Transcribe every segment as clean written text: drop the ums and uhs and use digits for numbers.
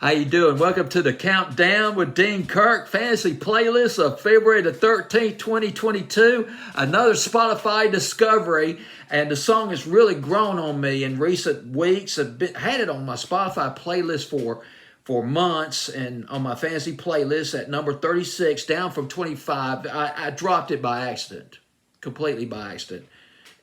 How you doing? Welcome to the Countdown with Dean Kirk Fantasy Playlist of February the 13th, 2022. Another Spotify discovery, and the song has really grown on me in recent weeks. I've had it on my Spotify playlist for months, and on my fantasy playlist at number 36, down from 25. I dropped it by accident, completely by accident,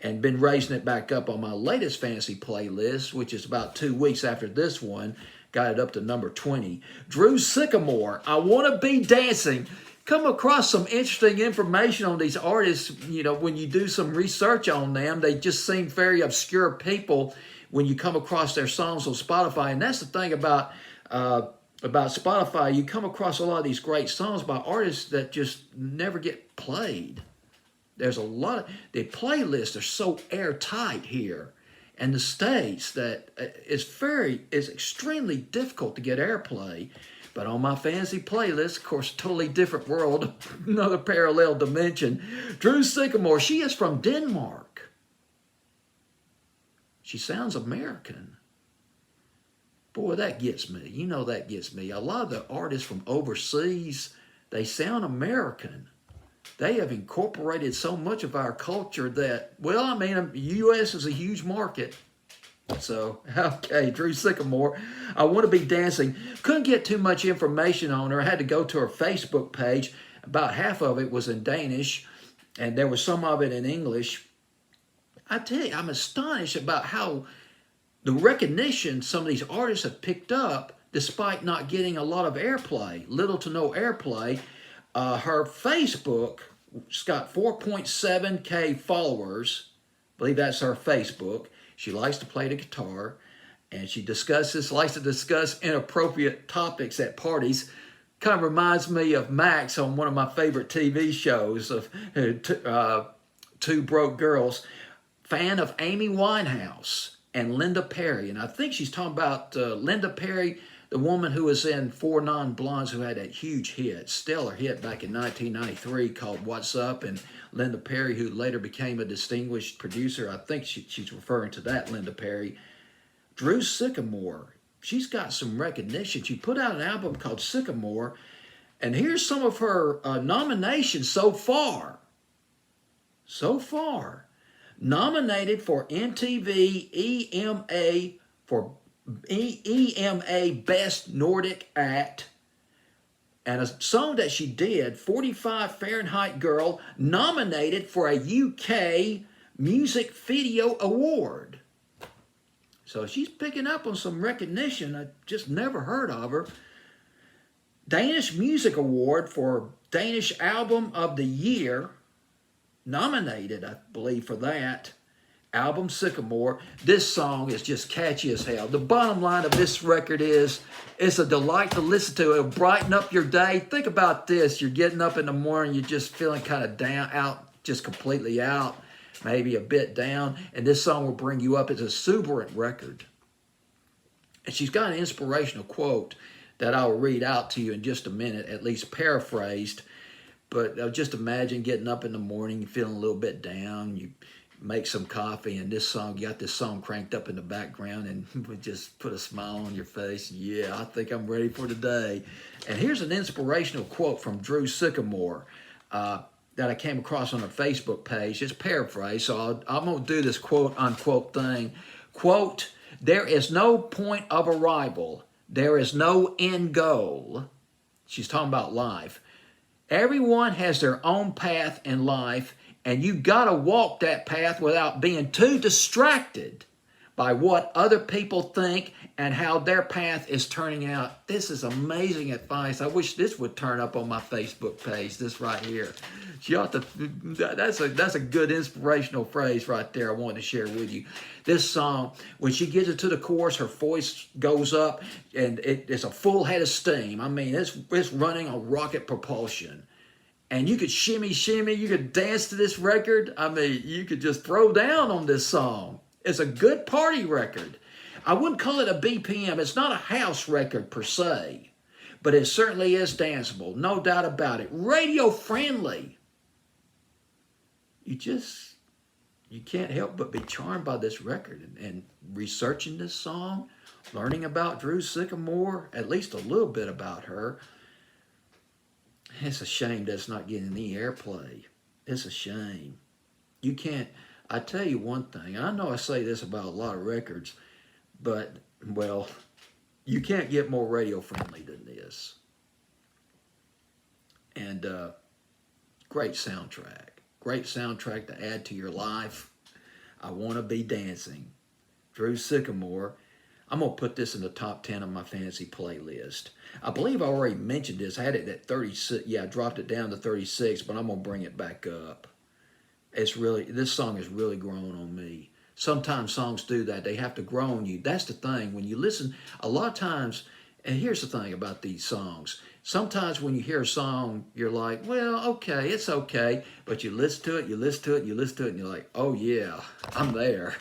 and been raising it back up on my latest fantasy playlist, which is about 2 weeks after this one. Got it up to number 20. Drew Sycamore, I Want to Be Dancing. Come across some interesting information on these artists. You know, when you do some research on them, they just seem very obscure people when you come across their songs on Spotify. And that's the thing about Spotify. You come across a lot of these great songs by artists that just never get played. There's a lot of, the playlists are so airtight here and the States that it's extremely difficult to get airplay. But on my fantasy playlist, of course, totally different world, another parallel dimension. Drew Sycamore, she is from Denmark. She sounds American. Boy, that gets me. You know that gets me. A lot of the artists from overseas, they sound American. They have incorporated so much of our culture that, well, I mean, the U.S. is a huge market. So, okay, Drew Sycamore, I Want to Be Dancing. Couldn't get too much information on her. I had to go to her Facebook page. About half of it was in Danish, and there was some of it in English. I tell you, I'm astonished about how the recognition some of these artists have picked up despite not getting a lot of airplay, little to no airplay. Her Facebook, she's got 4.7K followers. I believe that's her Facebook. She likes to play the guitar, and she likes to discuss inappropriate topics at parties. Kind of reminds me of Max on one of my favorite TV shows of Two Broke Girls. Fan of Amy Winehouse and Linda Perry. And I think she's talking about Linda Perry, the woman who was in Four Non-Blondes, who had that huge hit, stellar hit back in 1993 called What's Up, and Linda Perry, who later became a distinguished producer. I think she's referring to that Linda Perry. Drew Sycamore, she's got some recognition. She put out an album called Sycamore, and here's some of her nominations so far. Nominated for MTV EMA Best Nordic Act, and a song that she did, 45 Fahrenheit Girl, nominated for a UK Music Video Award. So she's picking up on some recognition. I just never heard of her. Danish Music Award for Danish Album of the Year, nominated, I believe, for that. Album Sycamore. This song is just catchy as hell. The bottom line of this record is it's a delight to listen to. It'll brighten up your day. Think about this. You're getting up in the morning, you're just feeling kind of down, out, just completely out, maybe a bit down, and this song will bring you up. It's a exuberant record. And she's got an inspirational quote that I'll read out to you in just a minute, at least paraphrased. But just imagine getting up in the morning, feeling a little bit down, you make some coffee, and this song, you got this song cranked up in the background, and we just put a smile on your face. Yeah, I think I'm ready for the day. And here's an inspirational quote from Drew Sycamore that I came across on her Facebook page. It's paraphrased, so I'm going to do this quote-unquote thing. Quote, "There is no point of arrival. There is no end goal." She's talking about life. "Everyone has their own path in life, and you got to walk that path without being too distracted by what other people think and how their path is turning out." This is amazing advice. I wish this would turn up on my Facebook page, this right here. You ought to, that's a good inspirational phrase right there I wanted to share with you. This song, when she gets into the chorus, her voice goes up, and it's a full head of steam. I mean, it's running on rocket propulsion. And you could shimmy, you could dance to this record. I mean, you could just throw down on this song. It's a good party record. I wouldn't call it a BPM. It's not a house record per se, but it certainly is danceable, no doubt about it. Radio friendly. You can't help but be charmed by this record. And researching this song learning about Drew Sycamore, at least a little bit about her. It's a shame that's not getting any airplay. It's a shame. You can't, I tell you one thing, I know I say this about a lot of records, but, well, you can't get more radio friendly than this. And great soundtrack. Great soundtrack to add to your life. I Want to Be Dancing. Drew Sycamore. I'm going to put this in the top 10 of my fantasy playlist. I believe I already mentioned this. I had it at 36. Yeah, I dropped it down to 36, but I'm going to bring it back up. It's really, this song has really grown on me. Sometimes songs do that. They have to grow on you. That's the thing. When you listen, a lot of times, and here's the thing about these songs. Sometimes when you hear a song, you're like, well, okay, it's okay. But you listen to it, you listen to it, you listen to it, and you're like, oh yeah, I'm there.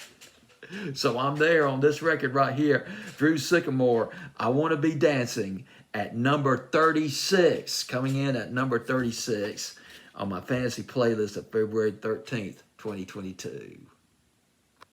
So I'm there on this record right here. Drew Sycamore, I Want to Be Dancing at number 36. Coming in at number 36 on my fantasy playlist of February 13th, 2022.